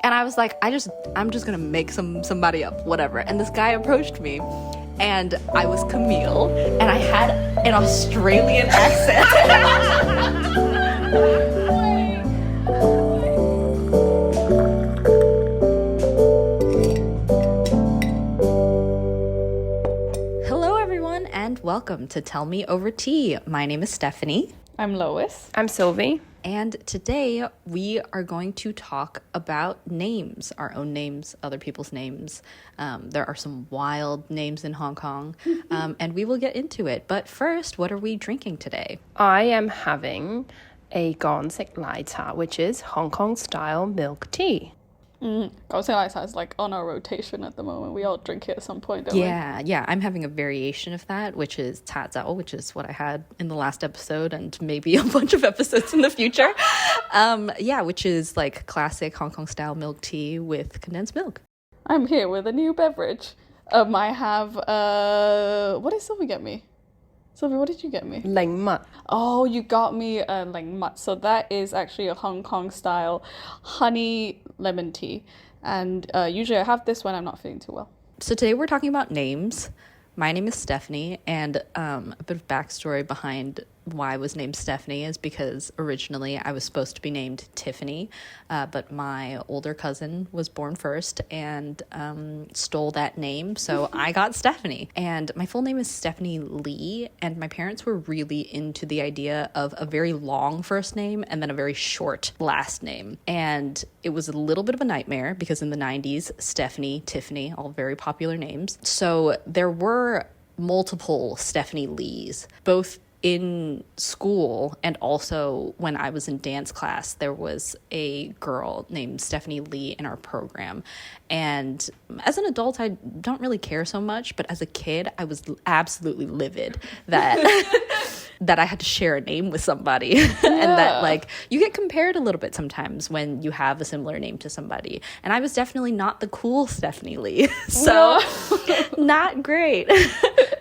And I was like, I'm just gonna make somebody up, whatever. And this guy approached me, and I was Camille, and I had an Australian accent. Hello, everyone, and welcome to Tell Me Over Tea. My name is Stephanie. I'm Lois. I'm Sylvie. And today we are going to talk about names, our own names, other people's names. There are some wild names in Hong Kong, and we will get into it. But first, what are we drinking today? I am having a Gonsik Lai Cha, which is Hong Kong style milk tea. Gonsik Lai Cha is like on our rotation at the moment. We all drink it at some point, don't we? Yeah. I'm having a variation of that, which is Ta Zao, which is what I had in the last episode and maybe a bunch of episodes in the future. Which is like classic Hong Kong style milk tea with condensed milk. I'm here with a new beverage. I have, what did Sylvie get me? Sylvie, what did you get me? Leng mat. Oh, you got me a leng mat. So that is actually a Hong Kong style honey lemon tea. And usually I have this when I'm not feeling too well. So today we're talking about names. My name is Stephanie, and a bit of backstory behind why I was named Stephanie is because originally I was supposed to be named Tiffany, but my older cousin was born first and stole that name, so I got Stephanie. And my full name is Stephanie Lee, and my parents were really into the idea of a very long first name and then a very short last name. And it was a little bit of a nightmare because in the 90s, Stephanie, Tiffany, all very popular names. So there were multiple Stephanie Lees, both in school and also when I was in dance class. There was a girl named Stephanie Lee in our program, and as an adult I don't really care so much, but as a kid I was absolutely livid that that I had to share a name with somebody. And that like you get compared a little bit sometimes when you have a similar name to somebody, and I was definitely not the cool Stephanie Lee. So not great.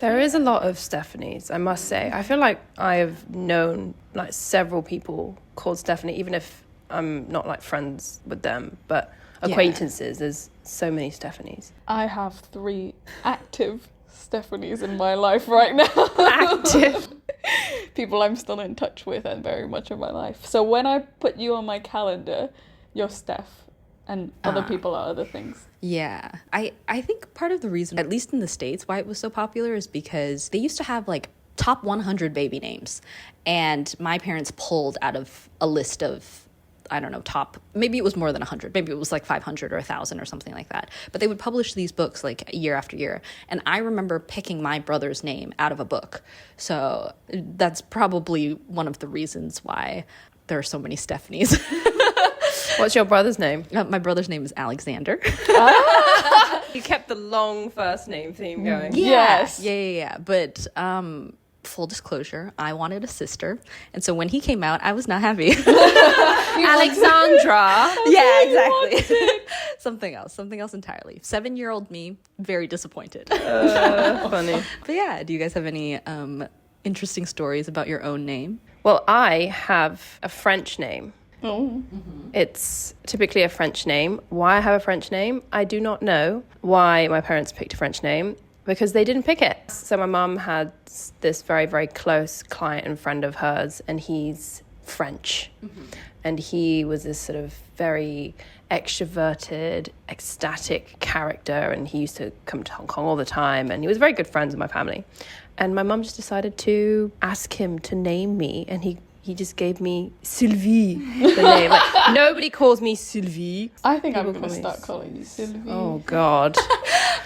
There is a lot of Stephanies, I must say. I feel like I have known like several people called Stephanie, even if I'm not like friends with them, but acquaintances. There's so many Stephanies. I have 3 active Stephanies in my life right now. Active. People I'm still in touch with and very much in my life. So when I put you on my calendar, you're Steph. And other people are other things. Yeah. I think part of the reason, at least in the States, why it was so popular is because they used to have like top 100 baby names. And my parents pulled out of a list of, I don't know, maybe it was more than 100. Maybe it was like 500 or 1,000 or something like that. But they would publish these books like year after year. And I remember picking my brother's name out of a book. So that's probably one of the reasons why there are so many Stephanies. What's your brother's name? My brother's name is Alexander. You kept the long first name theme going. Yes. Yeah. But full disclosure, I wanted a sister. And so when he came out, I was not happy. Alexandra. Yeah, exactly. Something else entirely. 7-year-old me, very disappointed. Funny. But yeah, do you guys have any interesting stories about your own name? Well, I have a French name. Oh. It's typically a French name. Why I have a French name, I do not know. Why my parents picked a French name, because they didn't pick it. So my mum had this very, very close client and friend of hers, and he's French. And he was this sort of very extroverted, ecstatic character, and he used to come to Hong Kong all the time, and he was very good friends with my family. And my mum just decided to ask him to name me, and he just gave me Sylvie, the name. Like, nobody calls me Sylvie. I think I'm going to start calling you Sylvie. Oh, God.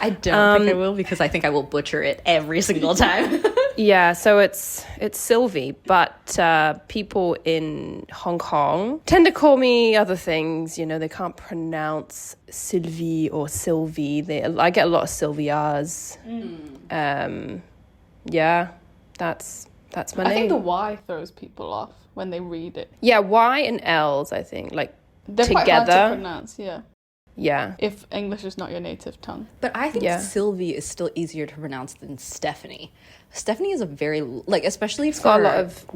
I don't think I will, because I think I will butcher it every single time. Yeah, so it's Sylvie, but people in Hong Kong tend to call me other things. You know, they can't pronounce Sylvie or Sylvie. I get a lot of Sylvias. Yeah, that's my name. I think the Y throws people off when they read it. Yeah, Y and L's, I think, like They're together. quite hard to pronounce, yeah. Yeah. If English is not your native tongue. But I think Sylvie is still easier to pronounce than Stephanie. Stephanie is a very, like, especially for... got a lot of,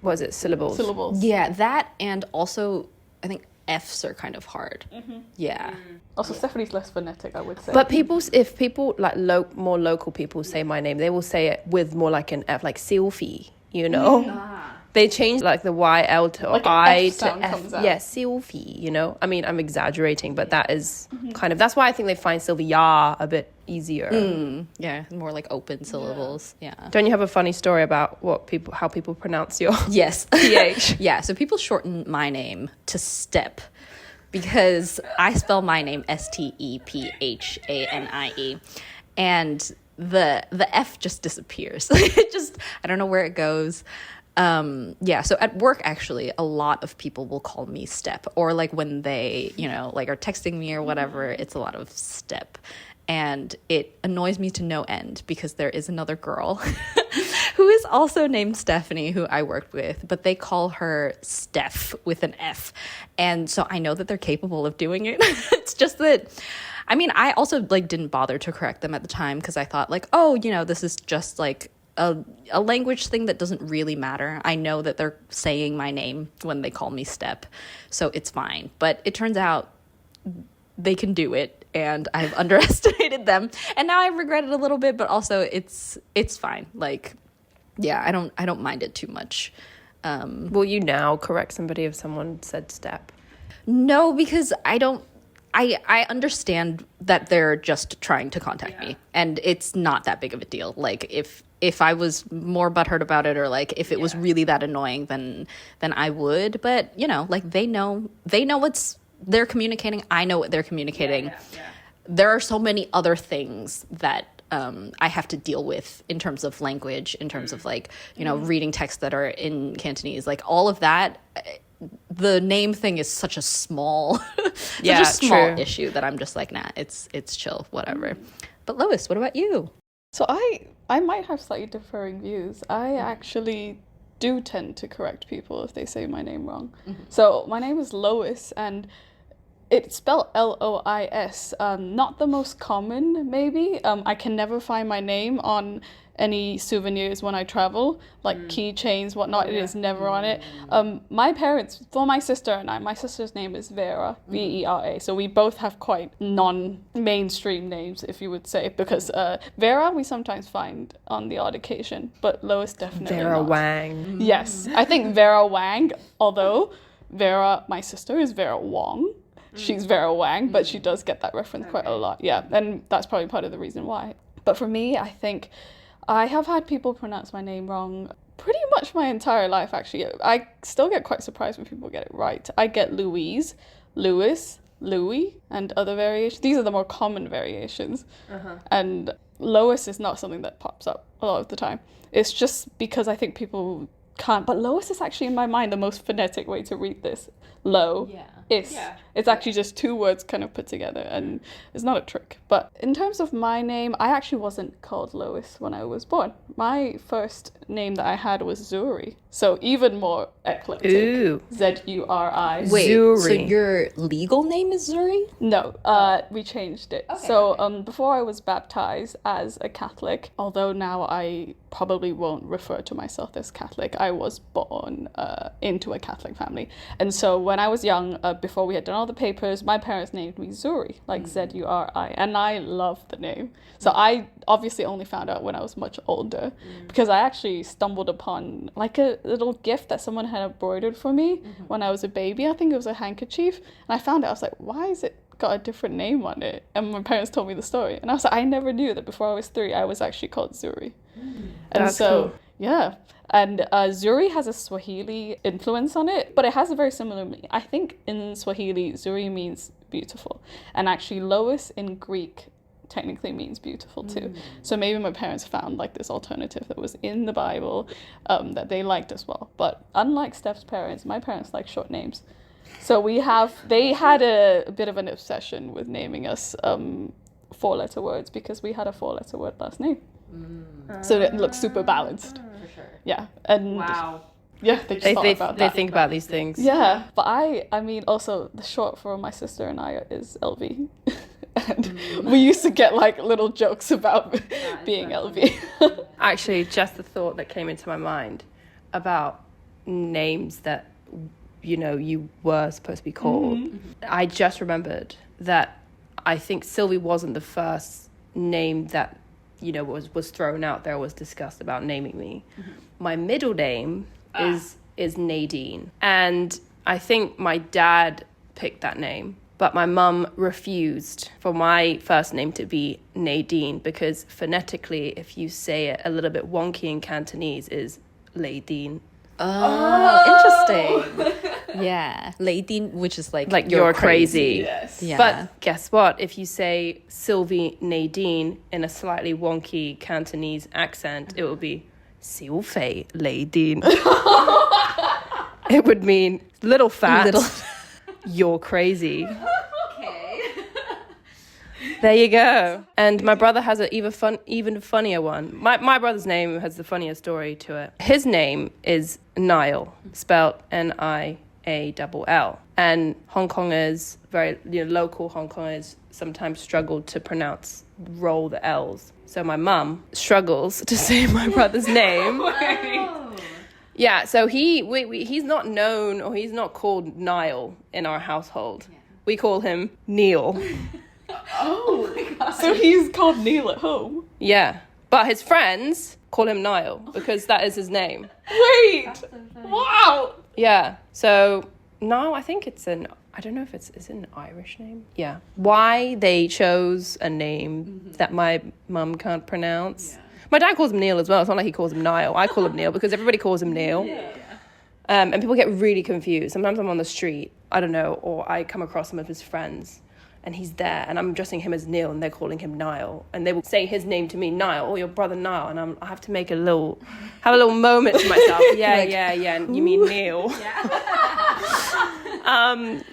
what is it, syllables? Syllables. Yeah, that, and also, I think F's are kind of hard. Yeah. Also, Stephanie's less phonetic, I would say. But if people like more local people say my name, they will say it with more like an F, like Sylvie, you know? They change like the YL to like I F to F. comes out. Yeah, Sylvie, you know? I mean, I'm exaggerating, but that is kind of, that's why I think they find Sylvia a bit easier. Yeah, more like open syllables. Yeah. Don't you have a funny story about how people pronounce your Yes. PH? Yeah, so people shorten my name to Step because I spell my name Stephanie, and the F just disappears. It just, I don't know where it goes. Yeah, so at work, actually, a lot of people will call me Step, or like when they, you know, like are texting me or whatever, it's a lot of Step. And it annoys me to no end because there is another girl who is also named Stephanie who I worked with, but they call her Steph with an F. And so I know that they're capable of doing it. It's just that, I mean, I also like didn't bother to correct them at the time because I thought like, oh, you know, this is just like a language thing that doesn't really matter. I know that they're saying my name when they call me Step, so it's fine. But it turns out they can do it, and I've underestimated them, and now I regret it a little bit, but also it's fine. Like, yeah, I don't mind it too much. Will you now correct somebody if someone said Step? No, because I understand that they're just trying to contact me, and it's not that big of a deal. Like if I was more butthurt about it, or like if it was really that annoying, then I would. But you know, like they know what's they're communicating. I know what they're communicating. There are so many other things that I have to deal with in terms of language, in terms of like, you know, reading texts that are in Cantonese, like all of that. The name thing is such a small, issue that I'm just like, nah, it's chill, whatever. But Lois, what about you? So I might have slightly differing views. I actually do tend to correct people if they say my name wrong. So my name is Lois, and it's spelled Lois. Not the most common, maybe. I can never find my name on any souvenirs when I travel, like keychains, whatnot. It is never on it. My parents, for my sister and I, my sister's name is Vera, Vera. So we both have quite non-mainstream names, if you would say, because Vera we sometimes find on the odd occasion, but Lois definitely Vera not. Wang. Yes, I think Vera Wang, although Vera, my sister, is Vera Wong. She's Vera Wang, but she does get that reference quite a lot. Yeah, and that's probably part of the reason why. But for me, I think I have had people pronounce my name wrong pretty much my entire life, actually. I still get quite surprised when people get it right. I get Louise, Louis, Louis, and other variations. These are the more common variations. And Lois is not something that pops up a lot of the time. It's just because I think people can't. But Lois is actually, in my mind, the most phonetic way to read this. Lo. Yeah. Is. Yeah. It's actually just two words kind of put together, and it's not a trick. But in terms of my name, I actually wasn't called Lois when I was born. My first name that I had was Zuri. So even more eclectic. Ooh. Zuri. Wait, Zuri. so your legal name is Zuri? No, we changed it. Okay, so before I was baptized as a Catholic, although now I probably won't refer to myself as Catholic, I was born into a Catholic family. And so when I was young, before we had done all the papers, my parents named me Zuri, like Zuri, and I loved the name. So I obviously only found out when I was much older, because I actually stumbled upon like a little gift that someone had embroidered for me when I was a baby. I think it was a handkerchief, and I found it. I was like, why is it got a different name on it? And my parents told me the story, and I was like, I never knew that before I was 3 I was actually called Zuri. And That's so cool. yeah. And Zuri has a Swahili influence on it, but it has a very similar meaning. I think in Swahili, Zuri means beautiful. And actually, Lois in Greek technically means beautiful too. So maybe my parents found like this alternative that was in the Bible that they liked as well. But unlike Steph's parents, my parents like short names. So they had a bit of an obsession with naming us 4-letter words, because we had a 4-letter word last name. So it looks super balanced. Yeah, and Wow. Yeah, they just thought about that. They think about these things. Yeah, but I mean, also the short for my sister and I is LV, and we used to get like little jokes about being LV. Actually, just the thought that came into my mind about names that you were supposed to be called. I just remembered that I think Sylvie wasn't the first name that was thrown out there, was discussed about naming me. My middle name is Nadine, and I think my dad picked that name, but my mum refused for my first name to be Nadine, because phonetically, if you say it a little bit wonky in Cantonese, is Ladine. Oh, interesting. Yeah. Ladine, which is like you're crazy. Yes. Yeah. But guess what? If you say Sylvie Nadine in a slightly wonky Cantonese accent, it would be Sylvie Ladine. It would mean little fat. You're crazy. Okay. There you go. And my brother has an even funnier one. My brother's name has the funniest story to it. His name is Niall, spelled Niall. And Hong Kongers, very local Hong Kongers, sometimes struggle to roll the L's. So my mum struggles to say my brother's name. Yeah, so he's not known, or he's not called Niall in our household. Yeah. We call him Neil. Oh my god. So he's called Neil at home? Yeah, but his friends call him Niall because that is his name. Wait! Wow! Yeah, so Niall, I think I don't know if is it an Irish name? Yeah. Why they chose a name that my mum can't pronounce. Yeah. My dad calls him Neil as well. It's not like he calls him Niall. I call him Neil because everybody calls him Neil. Yeah. And people get really confused. Sometimes I'm on the street, I don't know, or I come across some of his friends and he's there and I'm addressing him as Neil and they're calling him Niall. And they will say his name to me, Niall, or your brother Niall. And I have to have a little moment to myself. Yeah. And you mean Neil. Yeah.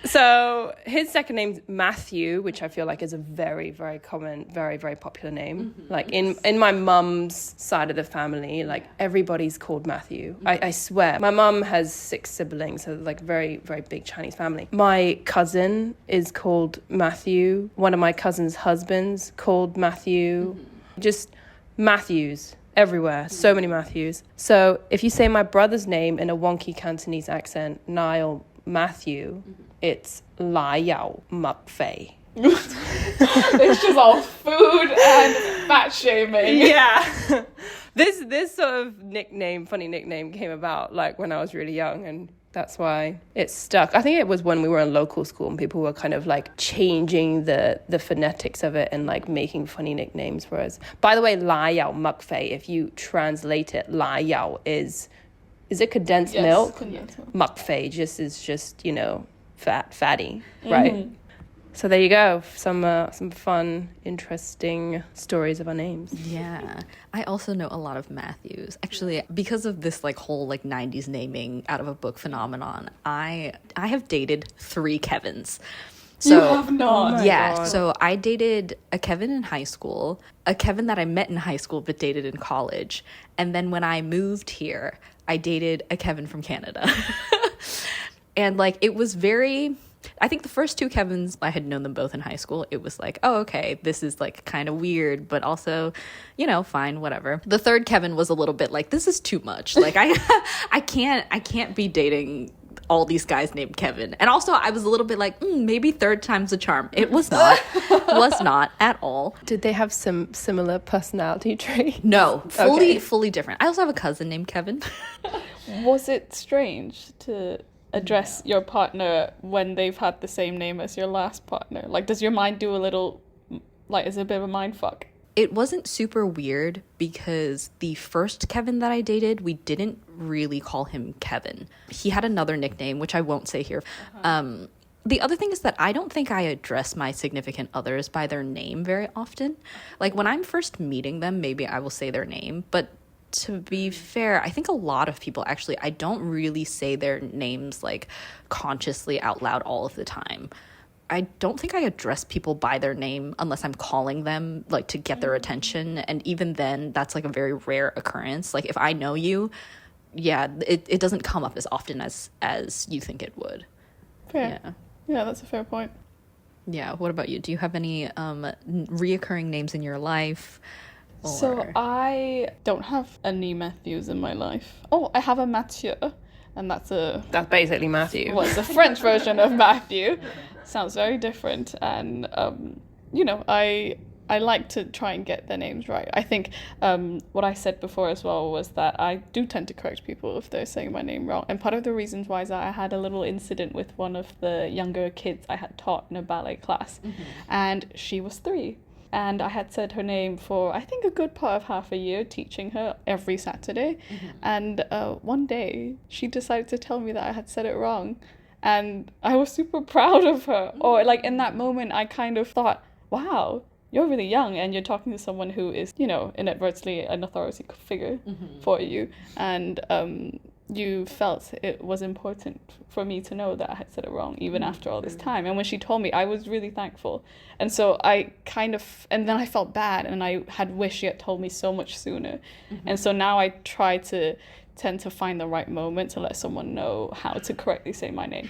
So his second name's Matthew, which I feel like is a very, very common, very, very popular name. Mm-hmm. Like in my mum's side of the family, like everybody's called Matthew. Mm-hmm. I swear. My mum has 6 siblings, so like very, very big Chinese family. My cousin is called Matthew. One of my cousin's husbands called Matthew. Mm-hmm. Just Matthews. Everywhere. So many Matthews. So if you say my brother's name in a wonky Cantonese accent, Niall Matthew, it's Lai Yao Mak Fei. It's just all food and fat shaming. Yeah. This sort of funny nickname came about like when I was really young, and that's why it stuck. I think it was when we were in local school and people were kind of like changing the phonetics of it and like making funny nicknames for us. By the way, Lai Yao Mak Fei, if you translate it, Lai Yao is it condensed milk? Condensed milk. Mak Fei is just fatty, right? Mm-hmm. So there you go, some fun, interesting stories of our names. Yeah, I also know a lot of Matthews. Actually, because of this like whole like 90s naming out of a book phenomenon, I have dated 3 Kevins. So, you have not? Oh yeah, God. so I dated a Kevin in high school, a Kevin that I met in high school but dated in college, and then when I moved here, I dated a Kevin from Canada. And like it was I think the first 2 Kevins, I had known them both in high school. It was like, oh, okay, this is like kind of weird, but also, fine, whatever. The third Kevin was a little bit like, this is too much. Like I can't be dating all these guys named Kevin. And also I was a little bit like, maybe third time's a charm. It was not. Was not at all. Did they have some similar personality traits? No, fully different. I also have a cousin named Kevin. Was it strange to address your partner when they've had the same name as your last partner? Like, does your mind do a little, like, is it a bit of a mind fuck? It wasn't super weird because the first Kevin that I dated, we didn't really call him Kevin. He had another nickname, which I won't say here. Uh-huh. The other thing is that I don't think I address my significant others by their name very often. Like, when I'm first meeting them, maybe I will say their name, but to be fair, I think a lot of people actually, I don't really say their names like consciously out loud all of the time. I don't think I address people by their name unless I'm calling them like to get their attention. And even then, that's like a very rare occurrence. Like if I know you, yeah, it doesn't come up as often as you think it would. Fair. Yeah, that's a fair point. Yeah. What about you? Do you have any reoccurring names in your life? Or... So I don't have any Matthews in my life. Oh, I have a Mathieu, and that's basically Matthew. What's the French version of Matthew? Sounds very different, and I like to try and get their names right. I think what I said before as well was that I do tend to correct people if they're saying my name wrong. And part of the reasons why is that I had a little incident with one of the younger kids I had taught in a ballet class. And she was 3. And I had said her name for, I think, a good part of half a year, teaching her every Saturday. And one day, she decided to tell me that I had said it wrong. And I was super proud of her. Or, like, in that moment, I kind of thought, wow, you're really young and you're talking to someone who is, inadvertently an authority figure for you. And you felt it was important for me to know that I had said it wrong, even after all this time. And when she told me, I was really thankful. And so I and then I felt bad, and I had wished she had told me so much sooner. And so now I tend to find the right moment to let someone know how to correctly say my name.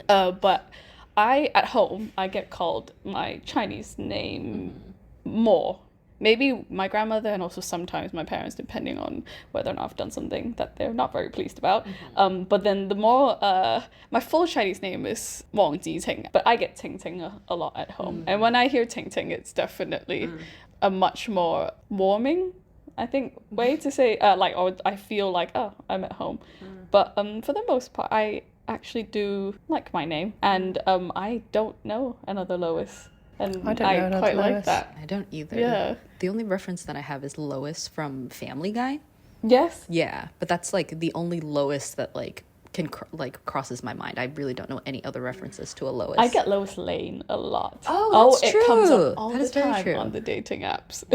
But at home, I get called my Chinese name more. Maybe my grandmother and also sometimes my parents, depending on whether or not I've done something that they're not very pleased about. But then the more, my full Chinese name is Wang Jiting, but I get Ting Ting a lot at home. And when I hear Ting Ting, it's definitely a much more warming, I think, way to say, or I feel like, oh, I'm at home. But for the most part, I actually do like my name, and I don't know another Lois. And I quite like that. I don't either. Yeah. The only reference that I have is Lois from Family Guy. Yes. Yeah, but that's like the only Lois that like crosses my mind. I really don't know any other references to a Lois. I get Lois Lane a lot. Oh, that's true. It comes up all that the is very time true. on the dating apps.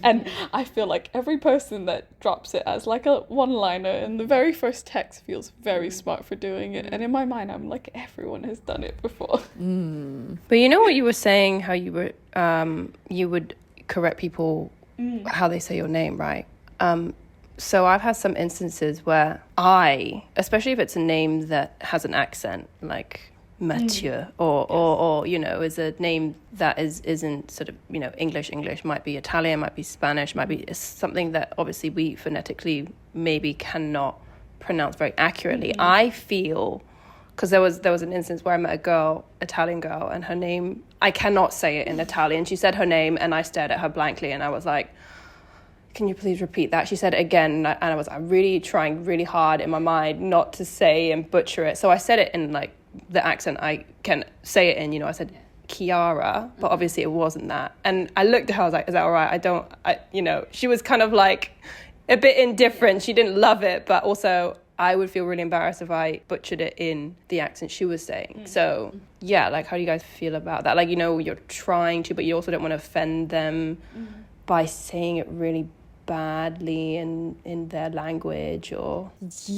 And I feel like every person that drops it as like a one-liner in the very first text feels very smart for doing it. And in my mind, I'm like, everyone has done it before. But you know what you were saying, how you would correct people how they say your name, right? So I've had some instances where especially if it's a name that has an accent, like Mathieu, or is a name that isn't sort of, English, might be Italian, might be Spanish, might be something that obviously we phonetically maybe cannot pronounce very accurately. I feel, because there was an instance where I met a girl, Italian girl, and her name, I cannot say it in Italian. She said her name and I stared at her blankly and I was like, can you please repeat that? She said it again, and I was really trying really hard in my mind not to say and butcher it. So I said it in like the accent I can say it in, I said Chiara, but obviously it wasn't that. And I looked at her, I was like, is that all right? She was kind of like a bit indifferent. She didn't love it, but also I would feel really embarrassed if I butchered it in the accent she was saying. So yeah, like how do you guys feel about that? Like, you're trying to, but you also don't want to offend them by saying it really badly in their language. Or that's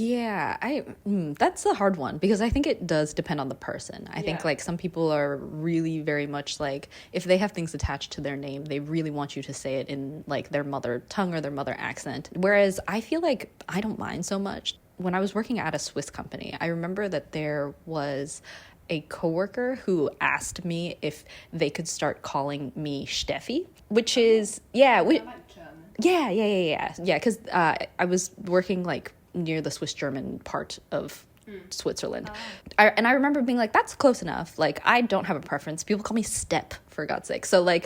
a hard one, because I think it does depend on the person. I think like some people are really very much like, if they have things attached to their name, they really want you to say it in like their mother tongue or their mother accent, whereas I feel like I don't mind so much. When I was working at a Swiss company, I remember that there was a coworker who asked me if they could start calling me Steffi, which is because I was working like near the Swiss German part of Switzerland. I remember being like, that's close enough. Like, I don't have a preference. People call me Step, for God's sake. So I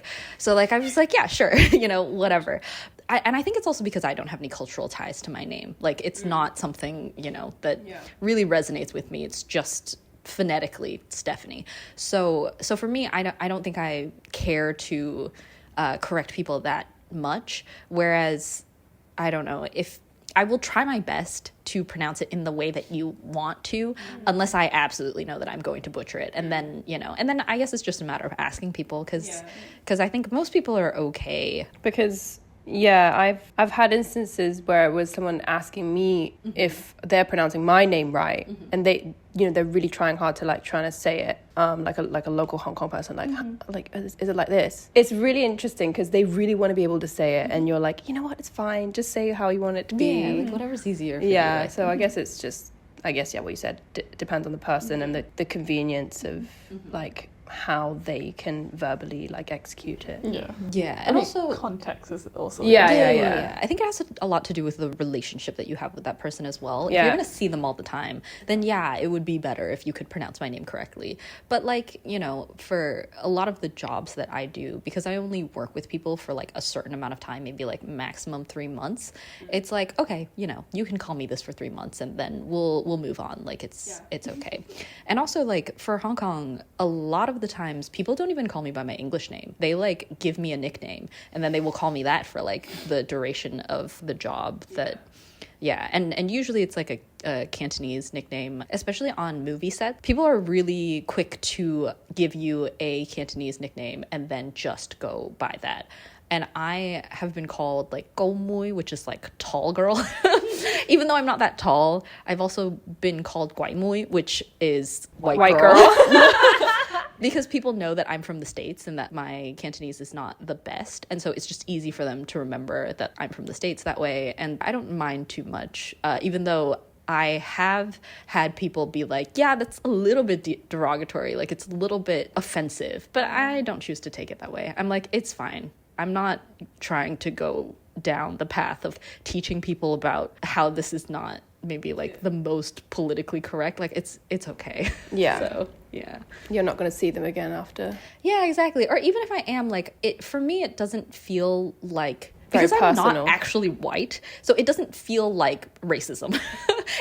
was like, yeah, sure, whatever. And I think it's also because I don't have any cultural ties to my name. Like, it's not something, that really resonates with me. It's just phonetically Stephanie. So for me, I don't think I care to correct people that much, whereas I don't know, if I will try my best to pronounce it in the way that you want to, unless I absolutely know that I'm going to butcher it. And then I guess it's just a matter of asking people, because I think most people are okay. Because I've had instances where it was someone asking me if they're pronouncing my name right, and they're really trying hard to trying to say it like a local Hong Kong person, like is it like this? It's really interesting because they really want to be able to say it, and you're like, you know what, it's fine, just say how you want it to be. Like whatever's easier for you. So I guess it's just, what you said, depends on the person and the convenience of like how they can verbally like execute it. Yeah, I and mean, also context is also Yeah. I think it has a lot to do with the relationship that you have with that person as well. If Yeah. you're gonna see them all the time, then yeah, it would be better if you could pronounce my name correctly. But like, you know, for a lot of the jobs that I do, because I only work with people for like a certain amount of time, maybe like maximum 3 months, it's like, okay, you know, you can call me this for 3 months and then we'll move on. Like it's okay. And also like for Hong Kong, a lot of the times people don't even call me by my English name. They like give me a nickname and then they will call me that for like the duration of the job that and usually it's like a Cantonese nickname, especially on movie sets. People are really quick to give you a Cantonese nickname and then just go by that. And I have been called like Go Mui, which is like tall girl. Even though I'm not that tall, I've also been called Guai Mui, which is white girl. Because people know that I'm from the States and that my Cantonese is not the best. And so it's just easy for them to remember that I'm from the States that way. And I don't mind too much, even though I have had people be like, yeah, that's a little bit derogatory. Like it's a little bit offensive, but I don't choose to take it that way. I'm like, it's fine. I'm not trying to go down the path of teaching people about how this is not maybe like the most politically correct. Like it's okay. Yeah. So yeah, You're not going to see them again after. yeah, exactly. Or even if I am, like, it for me it doesn't feel like, Very because I'm personal. not actually white, so it doesn't feel like racism.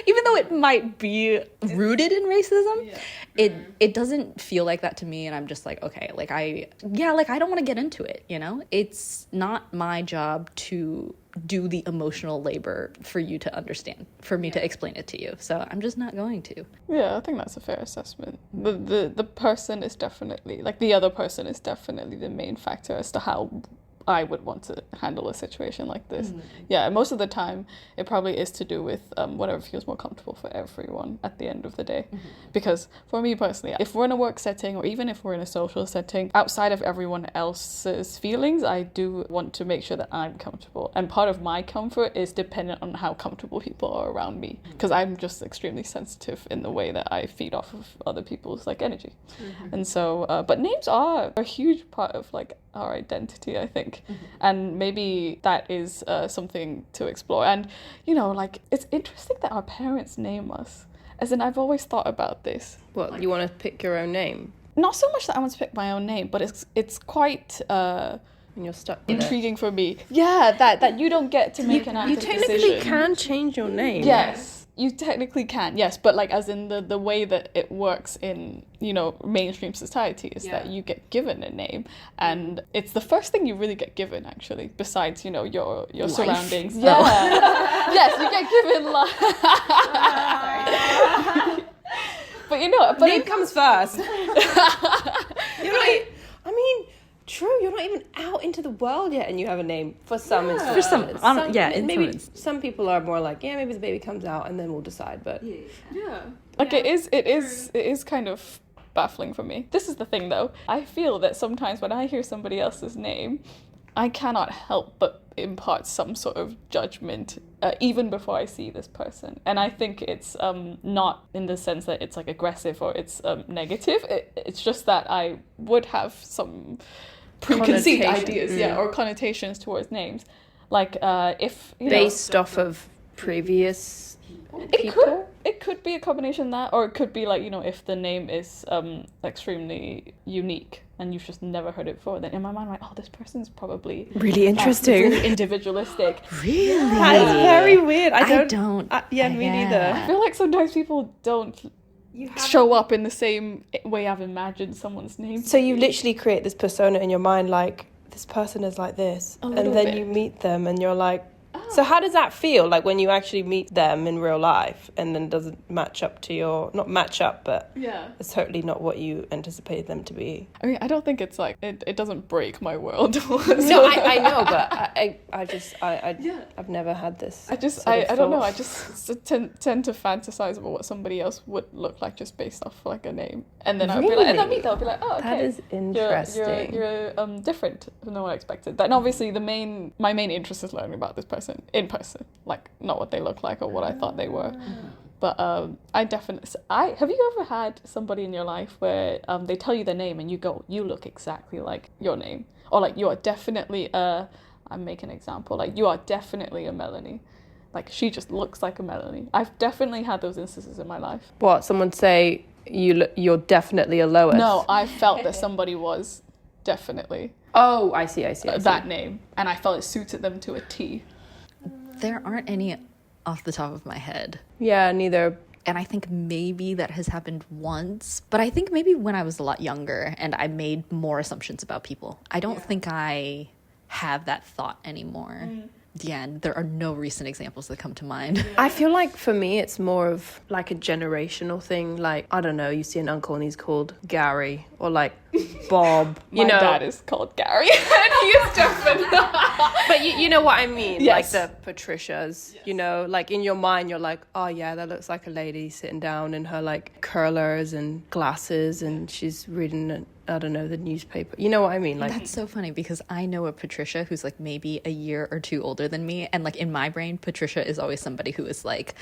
Even though it might be rooted in racism, it doesn't feel like that to me. And I'm just like, okay, like I don't want to get into it, you know? It's not my job to do the emotional labor for you to understand, for me to explain it to you. So I'm just not going to. Yeah, I think that's a fair assessment. The person is definitely, like, the other person is definitely the main factor as to how I would want to handle a situation like this. Yeah, most of the time it probably is to do with whatever feels more comfortable for everyone at the end of the day. Because for me personally, if we're in a work setting or even if we're in a social setting, outside of everyone else's feelings, I do want to make sure that I'm comfortable. And part of my comfort is dependent on how comfortable people are around me. Because I'm just extremely sensitive in the way that I feed off of other people's like energy. And so, but names are a huge part of like our identity, I think. And maybe that is something to explore. And, you know, like, it's interesting that our parents name us. As in, I've always thought about this. What, you want to pick your own name? Not so much that I want to pick my own name, but it's quite And you're stuck with intriguing for me. Yeah, that you don't get to make an active You technically decision. can change your name. Yes. You technically can, yes, but like as in the way that it works in, you know, mainstream society is that you get given a name, and it's the first thing you really get given actually, besides, you know, your surroundings. Yeah. Yes, you get given life. But you know, but Name comes first. You're not, I mean, true, you're not even out into the world yet and you have a name for some instances. For some, in maybe some instances. some people are more like, yeah, maybe the baby comes out and then we'll decide, but like it is kind of baffling for me. This is the thing though. I feel that sometimes when I hear somebody else's name, I cannot help but impart some sort of judgment even before I see this person. And I think it's not in the sense that it's like aggressive or it's negative. It's just that I would have some preconceived ideas, or connotations towards names. Like if you based off of previous people. It could be a combination of that, or it could be like, you know, if the name is extremely unique and you've just never heard it before, then in my mind I'm like, oh, this person's probably Really interesting. really individualistic. Really? That's very weird. I don't. Me neither. I feel like sometimes people don't show up in the same way I've imagined someone's name. So you literally create this persona in your mind, like, this person is like this, and little then bit. you meet them and you're like, so how does that feel, like, when you actually meet them in real life and then it doesn't match up to your, not match up, but it's totally not what you anticipated them to be? I mean, I don't think it's like, it doesn't break my world. No, I know, but I've never had this. I don't know, I just tend to fantasize about what somebody else would look like just based off like a name. And then I'll be like, and I'll meet them, I'll be like, oh, okay. That is interesting. You're different than what I expected. And obviously my main interest is learning about this person in person, like not what they look like or what I thought they were. But I definitely, have you ever had somebody in your life where they tell you their name and you go, you look exactly like your name, or like you are definitely I'm making an example, like you are definitely a Melanie, like she just looks like a Melanie. I've definitely had those instances in my life. What, someone say you're definitely a Lois? No, I felt that somebody was definitely Oh, I see. that name, and I felt it suited them to a T. There aren't any off the top of my head. Yeah, neither. And I think maybe that has happened once, but I think maybe when I was a lot younger and I made more assumptions about people. I don't think I have that thought anymore. Yeah, and there are no recent examples that come to mind. I feel like for me, it's more of like a generational thing. Like, I don't know, you see an uncle and he's called Gary, or like Bob. My dad is called Gary, and he is definitely. But you know what I mean? Yes. Like the Patricias, you know, like in your mind, you're like, oh yeah, that looks like a lady sitting down in her like curlers and glasses, and she's reading, I don't know, the newspaper. You know what I mean? Like, That's so funny because I know a Patricia who's like maybe a year or two older than me. And like in my brain, Patricia is always somebody who is like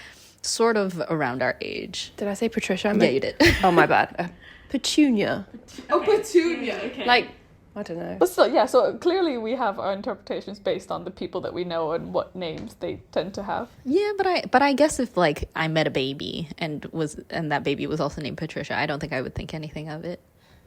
sort of around our age. did I say Patricia? Yeah, you did. Oh, my bad. Petunia. Oh, Petunia. Okay. Like, I don't know. But still, yeah, so clearly we have our interpretations based on the people that we know and what names they tend to have. Yeah, but I guess if like I met a baby and that baby was also named Patricia, I don't think I would think anything of it.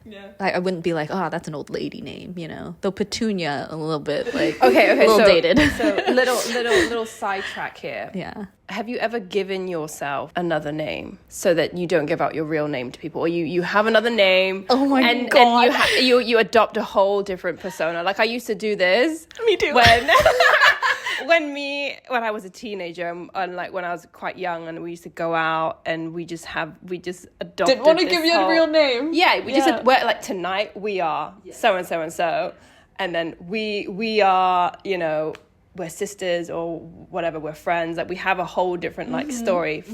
Yeah. I wouldn't be like, oh, that's an old lady name, you know. Though Petunia a little bit like Okay, a little so, dated. So little sidetrack here. Yeah. Have you ever given yourself another name so that you don't give out your real name to people, or you have another name? Oh my and, God. And you adopt a whole different persona. Like I used to do this. Me too. When when I was a teenager and like when I was quite young, and we used to go out and we just adopted. Didn't want to this give you whole- a real name. Yeah, we just we're like tonight we are so and so and so, and then we are, you know, we're sisters or whatever, we're friends. Like we have a whole different like story.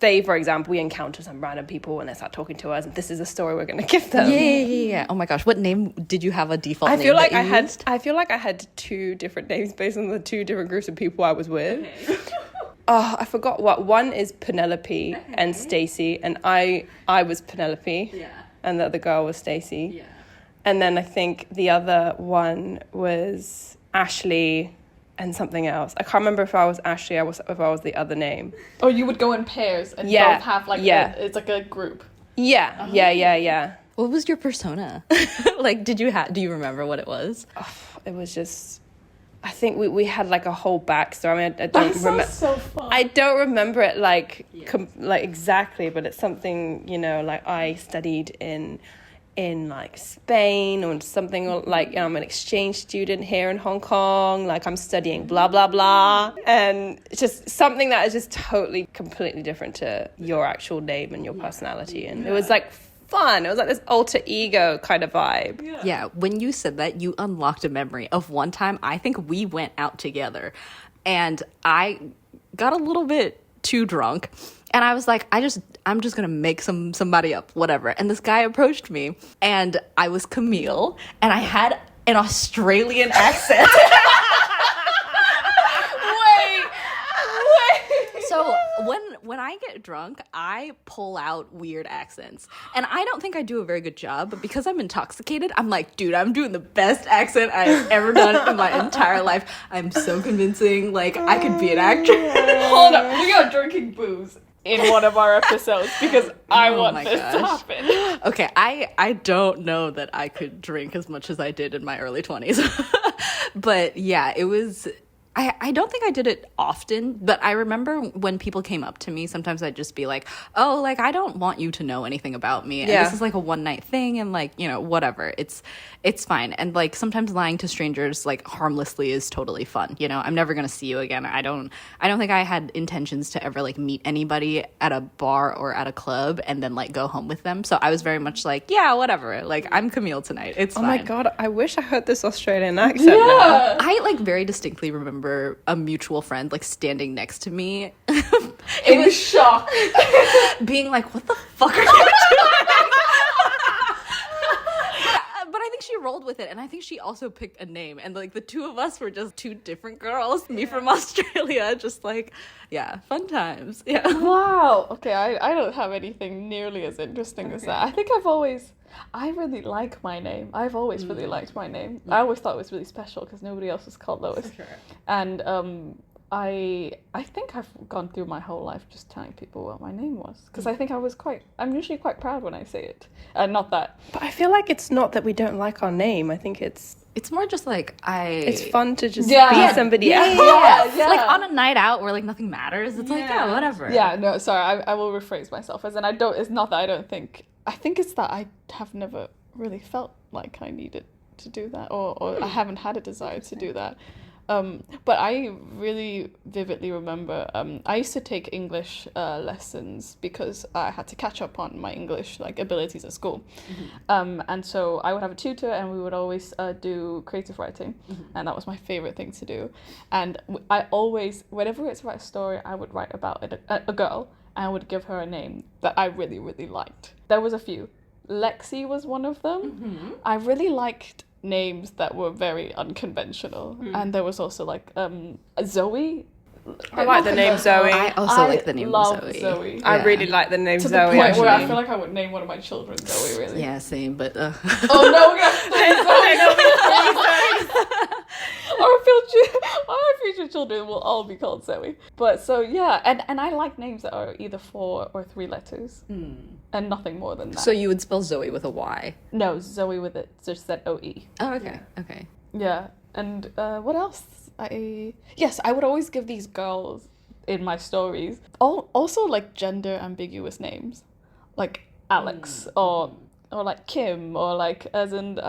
Say, for example, we encounter some random people and they start talking to us, and this is the story we're going to give them. Yeah. Oh my gosh, what name did you have a default I name? feel like that you used? I feel like I had two different names based on the two different groups of people I was with. Oh, I forgot what. One is Penelope and Stacy, and I was Penelope. Yeah. And the other girl was Stacy. Yeah. And then I think the other one was Ashley and something else. I can't remember if I was Ashley or if I was the other name. Or you would go in pairs and Yeah, both have like it's like a group. Yeah, yeah. What was your persona? Like, do you remember what it was? It was just, I think we had like a whole backstory. I mean, I That don't sounds remember. so fun. I don't remember it like like exactly, but it's something, you know, like I studied in like Spain or something, or like, you know, I'm an exchange student here in Hong Kong, like I'm studying blah blah blah, and it's just something that is just totally completely different to your actual name and your personality, and it was like fun. It was like this alter ego kind of vibe. Yeah, when you said that, you unlocked a memory of one time. I think we went out together and I got a little bit too drunk. And I was like, I'm just gonna make somebody up, whatever. And this guy approached me, and I was Camille, and I had an Australian accent. Wait. So when I get drunk, I pull out weird accents, and I don't think I do a very good job. But because I'm intoxicated, I'm like, dude, I'm doing the best accent I have ever done in my entire life. I'm so convincing. Like I could be an actress. Hold up, we are drinking booze in one of our episodes because I want my this to gosh. happen. Okay, I don't know that I could drink as much as I did in my early 20s. But yeah, it was... I don't think I did it often, but I remember when people came up to me, sometimes I'd just be like, oh, like, I don't want you to know anything about me. And this is like a one night thing, and like, you know, whatever. It's fine. And like sometimes lying to strangers like harmlessly is totally fun. You know, I'm never gonna see you again. I don't think I had intentions to ever like meet anybody at a bar or at a club and then like go home with them. So I was very much like, yeah, whatever. Like I'm Camille tonight. It's fine. Oh my God, I wish I heard this Australian accent now. I like very distinctly remember a mutual friend like standing next to me It was shock. being like, what the fuck are you doing? But I think think she rolled with it, and I think she also picked a name, and like the two of us were just two different girls. Me from Australia, just like, yeah, fun times. Yeah. Wow. Okay, I don't have anything nearly as interesting as that. I think I really like my name. I've always really liked my name. I always thought it was really special because nobody else was called Lois. Sure. And I think I've gone through my whole life just telling people what my name was because I think I'm usually quite proud when I say it. Not that. But I feel like it's not that we don't like our name. I think it's more just like it's fun to just Yeah. be somebody else. Yeah. like on a night out where like nothing matters. It's like, yeah, whatever. Yeah, no, sorry, I will rephrase myself as in it's not that I think it's that I have never really felt like I needed to do that or I haven't had a desire to do that. But I really vividly remember I used to take English lessons because I had to catch up on my English like abilities at school. And so I would have a tutor and we would always do creative writing, and that was my favorite thing to do. And I always, whenever it's about a story, I would write about a girl and I would give her a name that I really, really liked. There was a few. Lexi was one of them. I really liked names that were very unconventional, and there was also like Zoe. I like the name Zoe. I also like the name Zoe. Zoe. I really like the name To Zoe. the point actually. where I feel like I would name one of my children Zoe. Really. Yeah, same. But Oh no, we have to say Zoe. Our future children will all be called Zoe. But so yeah, and I like names that are either 4 or 3 letters, and nothing more than that. so you would spell Zoe with a Y? No, Zoe with it just said OE. Oh, okay, okay. Yeah, and what else? I would always give these girls in my stories also like gender ambiguous names, like Alex or like Kim or like as in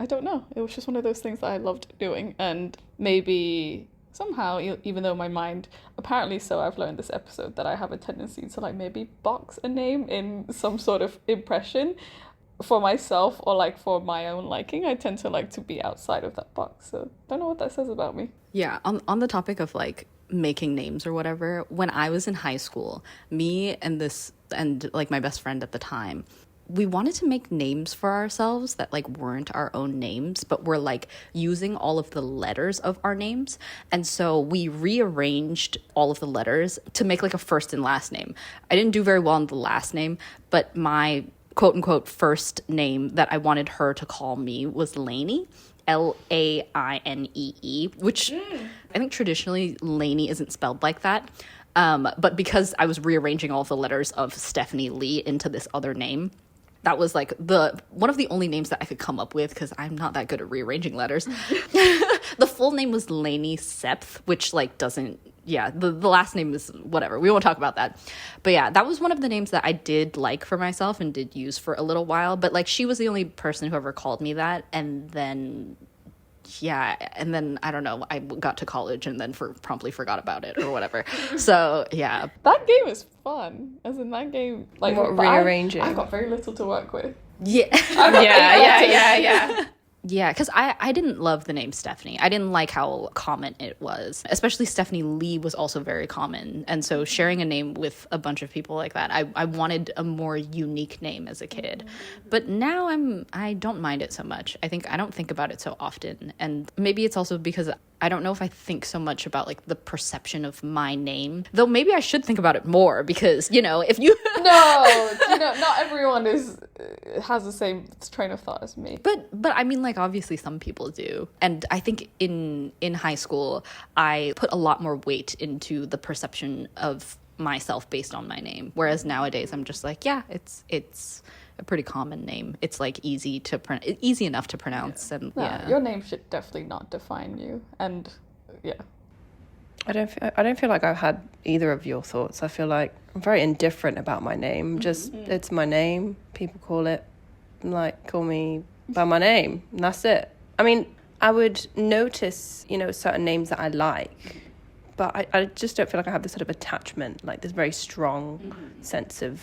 I don't know. It was just one of those things that I loved doing, and maybe somehow, even though my mind, apparently so I've learned this episode that I have a tendency to like maybe box a name in some sort of impression for myself or like for my own liking. I tend to like to be outside of that box, so don't know what that says about me. Yeah, on the topic of like making names or whatever, when I was in high school, me and like my best friend at the time, we wanted to make names for ourselves that like weren't our own names, but were like using all of the letters of our names. And so we rearranged all of the letters to make like a first and last name. I didn't do very well in the last name, but my quote unquote first name that I wanted her to call me was Lainey. Lainee, which I think traditionally Lainey isn't spelled like that. But because I was rearranging all of the letters of Stephanie Lee into this other name, that was like one of the only names that I could come up with because I'm not that good at rearranging letters. The full name was Lainey Septh, which like doesn't, yeah, the last name is whatever. We won't talk about that. But yeah, that was one of the names that I did like for myself and did use for a little while. But like she was the only person who ever called me that. And then, yeah, and then I don't know, I got to college and then promptly forgot about it or whatever. So yeah. That game is fun. As in that game, like What, rearranging? I've got very little to work with. Yeah. Yeah. Yeah, because I didn't love the name Stephanie. I didn't like how common it was. Especially Stephanie Lee was also very common. And so sharing a name with a bunch of people like that, I wanted a more unique name as a kid. But now I don't mind it so much. I don't think about it so often. And maybe it's also because I don't know if I think so much about like the perception of my name. Though maybe I should think about it more because, you know, if you... No, not everyone has the same train of thought as me. But I mean, like, obviously some people do. And I think in high school, I put a lot more weight into the perception of myself based on my name. Whereas nowadays, I'm just like, yeah, it's a pretty common name. It's like easy enough to pronounce. And yeah, Your name should definitely not define you. And yeah. I don't feel like I've had either of your thoughts. I feel like I'm very indifferent about my name. Just it's my name. People call me by my name, and that's it. I mean, I would notice, certain names that I like, but I just don't feel like I have this sort of attachment, like this very strong sense of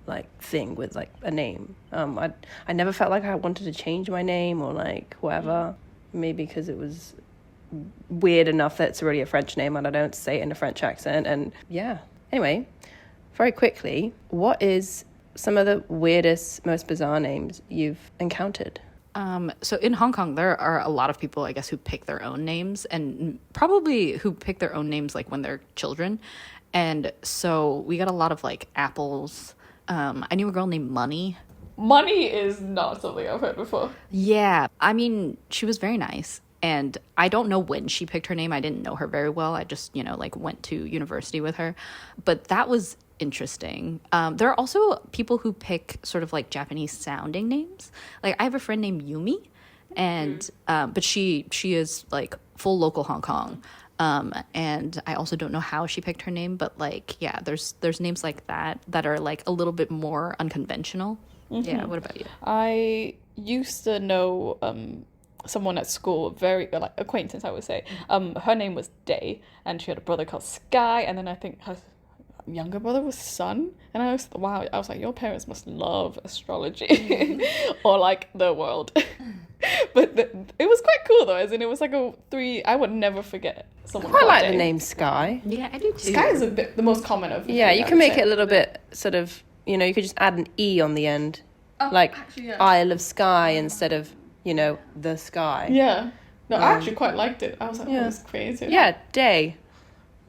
like thing with like a name. I never felt like I wanted to change my name or like whatever. Maybe because it was weird enough that it's really a French name and I don't say it in a French accent. And yeah. Anyway, very quickly, what is some of the weirdest, most bizarre names you've encountered? So in Hong Kong, there are a lot of people, I guess, who pick their own names, and probably who pick their own names like when they're children. And so we got a lot of like apples. I knew a girl named Money. Money is not something I've heard before. Yeah, I mean, she was very nice. And I don't know when she picked her name. I didn't know her very well. I just, like went to university with her. But that was interesting. There are also people who pick sort of like Japanese sounding names. Like I have a friend named Yumi, and but she is like full local Hong Kong. And I also don't know how she picked her name, but like, yeah, there's names like that are like a little bit more unconventional. Yeah, what about you? I used to know someone at school, very like acquaintance, I would say. Her name was Day, and she had a brother called Sky, and then I think her younger brother was Sun. And I was like, your parents must love astrology or like the world. But it was quite cool though, as in it was like I would never forget someone. I quite called like Day. the name Sky. Yeah, I do too. Sky is the most common of the Yeah, three, you I can would make say. it a little bit sort of, you could just add an E on the end. Like actually, yeah. Isle of Skye instead of, the sky. Yeah. No, I actually quite liked it. I was like, Yeah. oh, it's creative. Yeah, Day.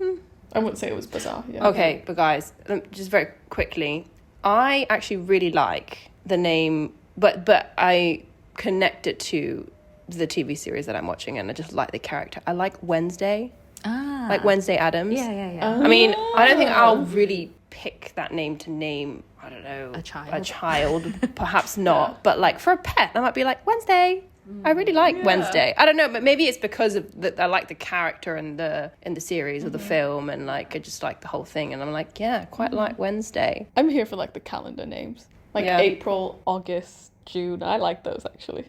I wouldn't say it was bizarre. Yeah. Okay, but guys, just very quickly, I actually really like the name, but I connect it to the TV series that I'm watching, and I just like the character. I like Wednesday, like Wednesday Addams. Yeah. I mean, I don't think I'll really pick that name to name, I don't know, A child. A child, perhaps not. But like for a pet, I might be like Wednesday. I really like Wednesday. I don't know, but maybe it's because of I like the character in the series or the film, and like I just like the whole thing. And I'm like, yeah, I quite like Wednesday. I'm here for like the calendar names. Like Yeah. April, August, June. I like those actually.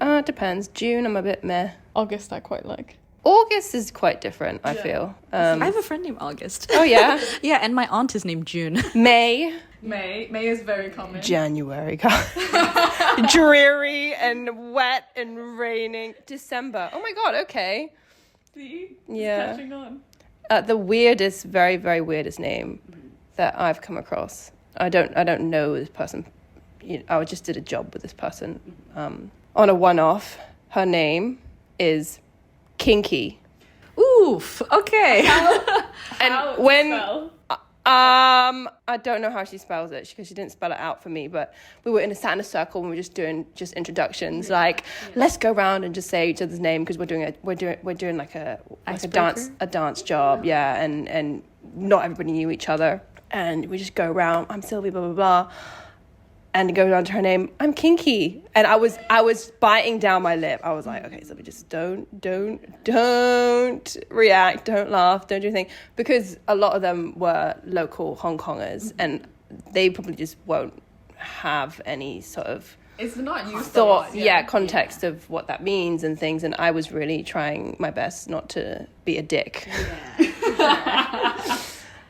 It depends. June, I'm a bit meh. August, I quite like. August is quite different, I feel. I have a friend named August. Oh, yeah? Yeah, and my aunt is named June. May. May is very common. January. Dreary and wet and raining. December. Oh my God, okay. See? Yeah. Catching on. The weirdest, very, very weirdest name that I've come across. I don't know this person. I just did a job with this person. On a one-off, her name is Kinky. Oof. Okay. And when I don't know how she spells it because she didn't spell it out for me, but we were sat in a circle and we were just doing introductions, like let's go around and just say each other's name because we're doing like a dance job, yeah, and not everybody knew each other, and we just go around. I'm Sylvie, blah blah blah. And go down to her name, I'm Kinky. And I was biting down my lip. I was like, okay, so we just don't react, don't laugh, don't do anything. Because a lot of them were local Hong Kongers, and they probably just won't have any sort of It's not used thought, context of what that means and things. And I was really trying my best not to be a dick.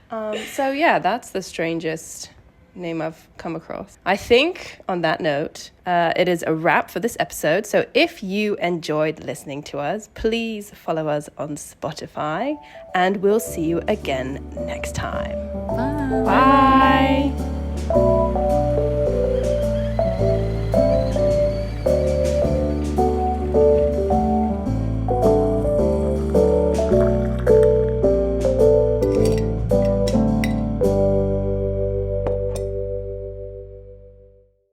So yeah, that's the strangest name I've come across. I think on that note, it is a wrap for this episode. So if you enjoyed listening to us, please follow us on Spotify, and we'll see you again next time. Bye. Bye.